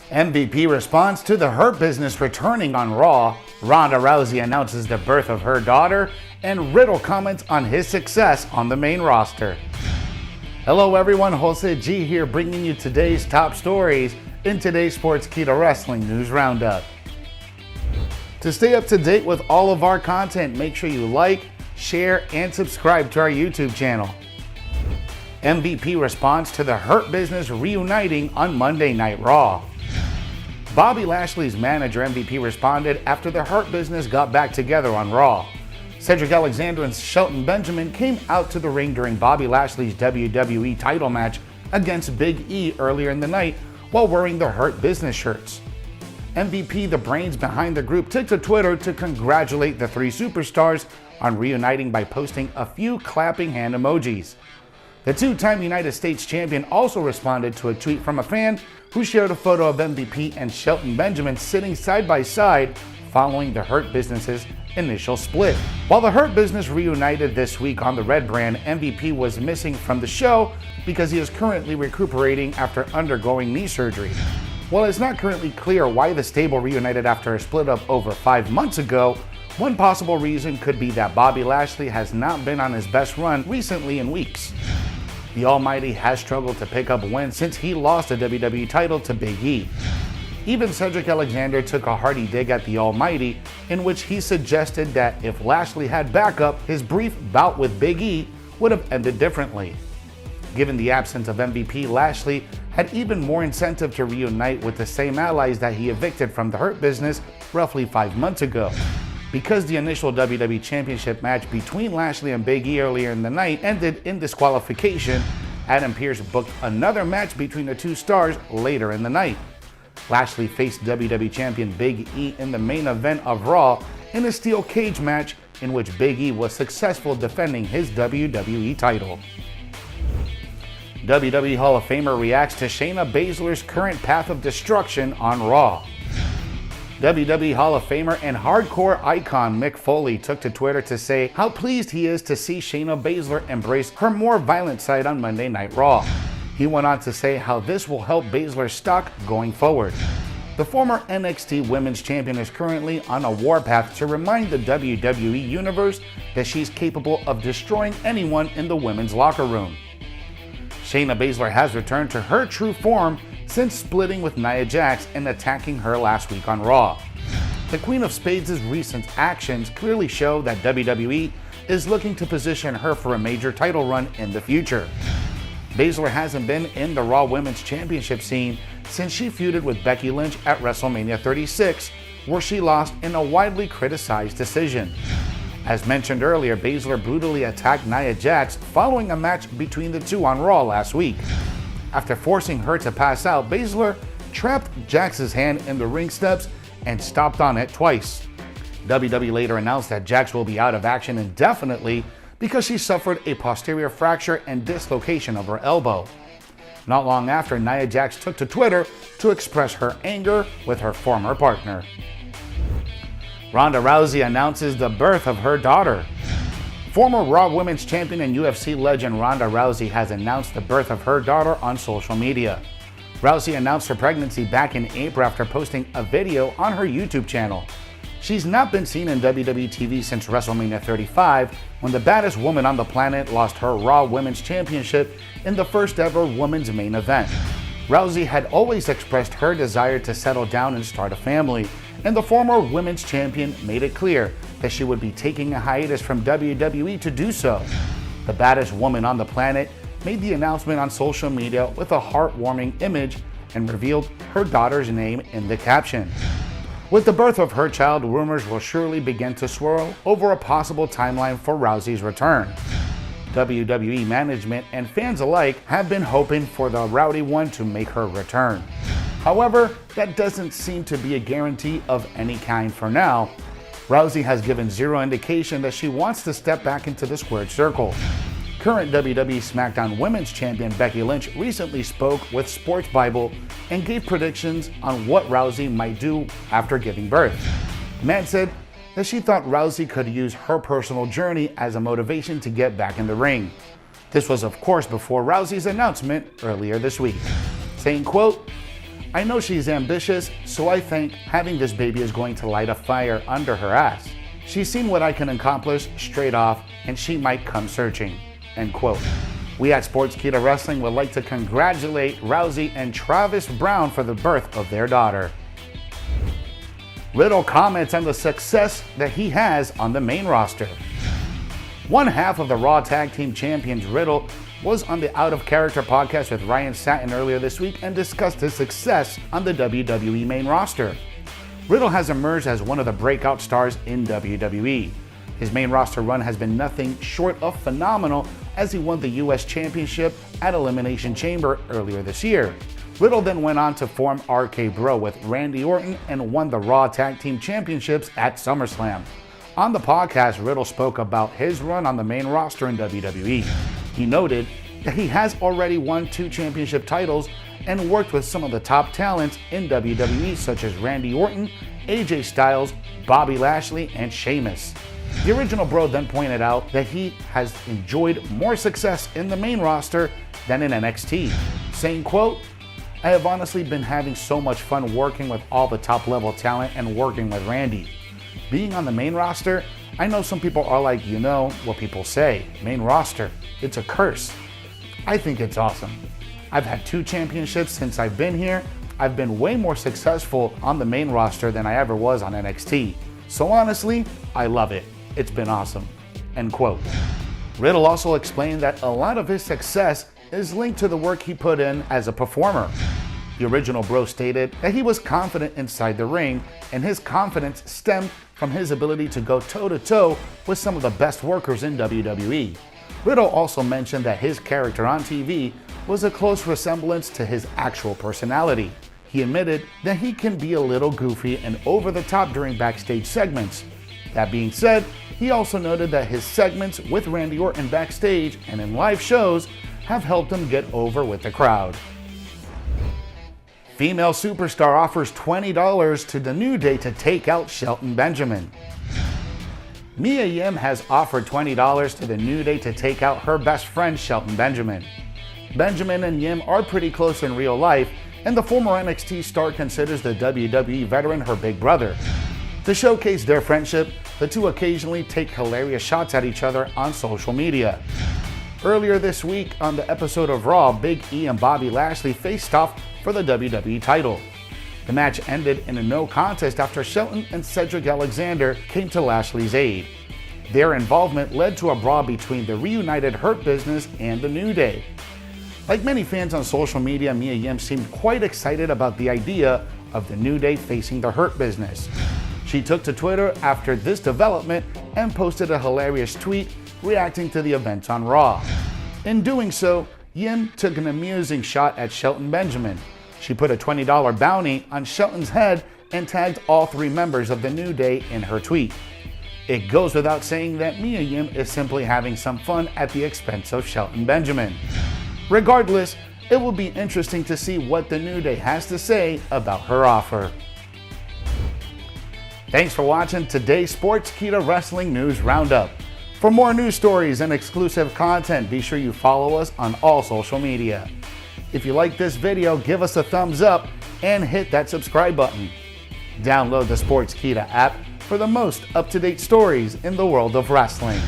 MVP responds to the Hurt Business returning on Raw. Ronda Rousey announces the birth of her daughter, and Riddle comments on his success on the main roster. Hello everyone, Jose G here, bringing you today's top stories in today's Sportskeeda Wrestling News Roundup. To stay up to date with all of our content, make sure you like, share, and subscribe to our YouTube channel. MVP responds to the Hurt Business reuniting on Monday Night Raw. Bobby Lashley's manager MVP responded after the Hurt Business got back together on Raw. Cedric Alexander and Shelton Benjamin came out to the ring during Bobby Lashley's WWE title match against Big E earlier in the night while wearing the Hurt Business shirts. MVP, the brains behind the group, took to Twitter to congratulate the three superstars on reuniting by posting a few clapping hand emojis. The two-time United States champion also responded to a tweet from a fan who shared a photo of MVP and Shelton Benjamin sitting side by side following the Hurt Business's initial split. While the Hurt Business reunited this week on the Red brand, MVP was missing from the show because he is currently recuperating after undergoing knee surgery. While it's not currently clear why the stable reunited after a split up over 5 months ago, one possible reason could be that Bobby Lashley has not been on his best run recently in weeks. The Almighty has struggled to pick up wins since he lost the WWE title to Big E. Even Cedric Alexander took a hearty dig at the Almighty, in which he suggested that if Lashley had backup, his brief bout with Big E would have ended differently. Given the absence of MVP, Lashley had even more incentive to reunite with the same allies that he evicted from the Hurt Business roughly 5 months ago. Because the initial WWE Championship match between Lashley and Big E earlier in the night ended in disqualification, Adam Pearce booked another match between the two stars later in the night. Lashley faced WWE Champion Big E in the main event of Raw in a steel cage match in which Big E was successful defending his WWE title. WWE Hall of Famer reacts to Shayna Baszler's current path of destruction on Raw. WWE Hall of Famer and hardcore icon Mick Foley took to Twitter to say how pleased he is to see Shayna Baszler embrace her more violent side on Monday Night Raw. He went on to say how this will help Baszler's stock going forward. The former NXT Women's Champion is currently on a warpath to remind the WWE Universe that she's capable of destroying anyone in the women's locker room. Shayna Baszler has returned to her true form since splitting with Nia Jax and attacking her last week on Raw. The Queen of Spades' recent actions clearly show that WWE is looking to position her for a major title run in the future. Baszler hasn't been in the Raw Women's Championship scene since she feuded with Becky Lynch at WrestleMania 36, where she lost in a widely criticized decision. As mentioned earlier, Baszler brutally attacked Nia Jax following a match between the two on Raw last week. After forcing her to pass out, Baszler trapped Jax's hand in the ring steps and stomped on it twice. WWE later announced that Jax will be out of action indefinitely because she suffered a posterior fracture and dislocation of her elbow. Not long after, Nia Jax took to Twitter to express her anger with her former partner. Ronda Rousey announces the birth of her daughter. Former Raw Women's Champion and UFC legend Ronda Rousey has announced the birth of her daughter on social media. Rousey announced her pregnancy back in April after posting a video on her YouTube channel. She's not been seen in WWE TV since WrestleMania 35, when the baddest woman on the planet lost her Raw Women's Championship in the first ever women's main event. Rousey had always expressed her desire to settle down and start a family, and the former women's champion made it clear that she would be taking a hiatus from WWE to do so. The baddest woman on the planet made the announcement on social media with a heartwarming image and revealed her daughter's name in the caption. With the birth of her child, rumors will surely begin to swirl over a possible timeline for Rousey's return. WWE management and fans alike have been hoping for the Rowdy One to make her return. However, that doesn't seem to be a guarantee of any kind for now. Rousey has given zero indication that she wants to step back into the squared circle. Current WWE SmackDown Women's Champion Becky Lynch recently spoke with Sports Bible and gave predictions on what Rousey might do after giving birth. The man said that she thought Rousey could use her personal journey as a motivation to get back in the ring. This was, of course, before Rousey's announcement earlier this week, saying, quote, I know she's ambitious, so I think having this baby is going to light a fire under her ass. She's seen what I can accomplish straight off, and she might come searching." End quote. We at Sportskeeda Wrestling would like to congratulate Rousey and Travis Brown for the birth of their daughter. Riddle comments on the success that he has on the main roster. One half of the Raw Tag Team Champions, Riddle, was on the Out of Character podcast with Ryan Satin earlier this week and discussed his success on the WWE main roster. Riddle has emerged as one of the breakout stars in WWE. His main roster run has been nothing short of phenomenal, as he won the US Championship at Elimination Chamber earlier this year. Riddle then went on to form RK Bro with Randy Orton and won the Raw Tag Team Championships at SummerSlam. On the podcast, Riddle spoke about his run on the main roster in WWE. He noted that he has already won 2 championship titles and worked with some of the top talents in WWE such as Randy Orton, AJ Styles, Bobby Lashley, and Sheamus. The original Bro then pointed out that he has enjoyed more success in the main roster than in NXT, saying, quote, "I have honestly been having so much fun working with all the top level talent and working with Randy. Being on the main roster, I know some people are like, you know what people say, main roster, it's a curse. I think it's awesome. I've had 2 championships since I've been here. I've been way more successful on the main roster than I ever was on NXT. So honestly, I love it. It's been awesome." End quote. Riddle also explained that a lot of his success is linked to the work he put in as a performer. The original Bro stated that he was confident inside the ring, and his confidence stemmed from his ability to go toe-to-toe with some of the best workers in WWE. Riddle also mentioned that his character on TV was a close resemblance to his actual personality. He admitted that he can be a little goofy and over the top during backstage segments. That being said, he also noted that his segments with Randy Orton backstage and in live shows have helped him get over with the crowd. Female superstar offers $20 to the New Day to take out Shelton Benjamin. Mia Yim has offered $20 to the New Day to take out her best friend Shelton Benjamin. Benjamin and Yim are pretty close in real life, and the former NXT star considers the WWE veteran her big brother. To showcase their friendship, the two occasionally take hilarious shots at each other on social media. Earlier this week on the episode of Raw, Big E and Bobby Lashley faced off for the WWE title. The match ended in a no contest after Shelton and Cedric Alexander came to Lashley's aid. Their involvement led to a brawl between the reunited Hurt Business and the New Day. Like many fans on social media, Mia Yim seemed quite excited about the idea of the New Day facing the Hurt Business. She took to Twitter after this development and posted a hilarious tweet reacting to the events on Raw. In doing so, Yim took an amusing shot at Shelton Benjamin. She put a $20 bounty on Shelton's head and tagged all 3 members of the New Day in her tweet. It goes without saying that Mia Yim is simply having some fun at the expense of Shelton Benjamin. Regardless, it will be interesting to see what the New Day has to say about her offer. Thanks for watching today's Sportskeeda Wrestling News Roundup. For more news stories and exclusive content, be sure you follow us on all social media. If you like this video, give us a thumbs up and hit that subscribe button. Download the Sportskeeda app for the most up-to-date stories in the world of wrestling.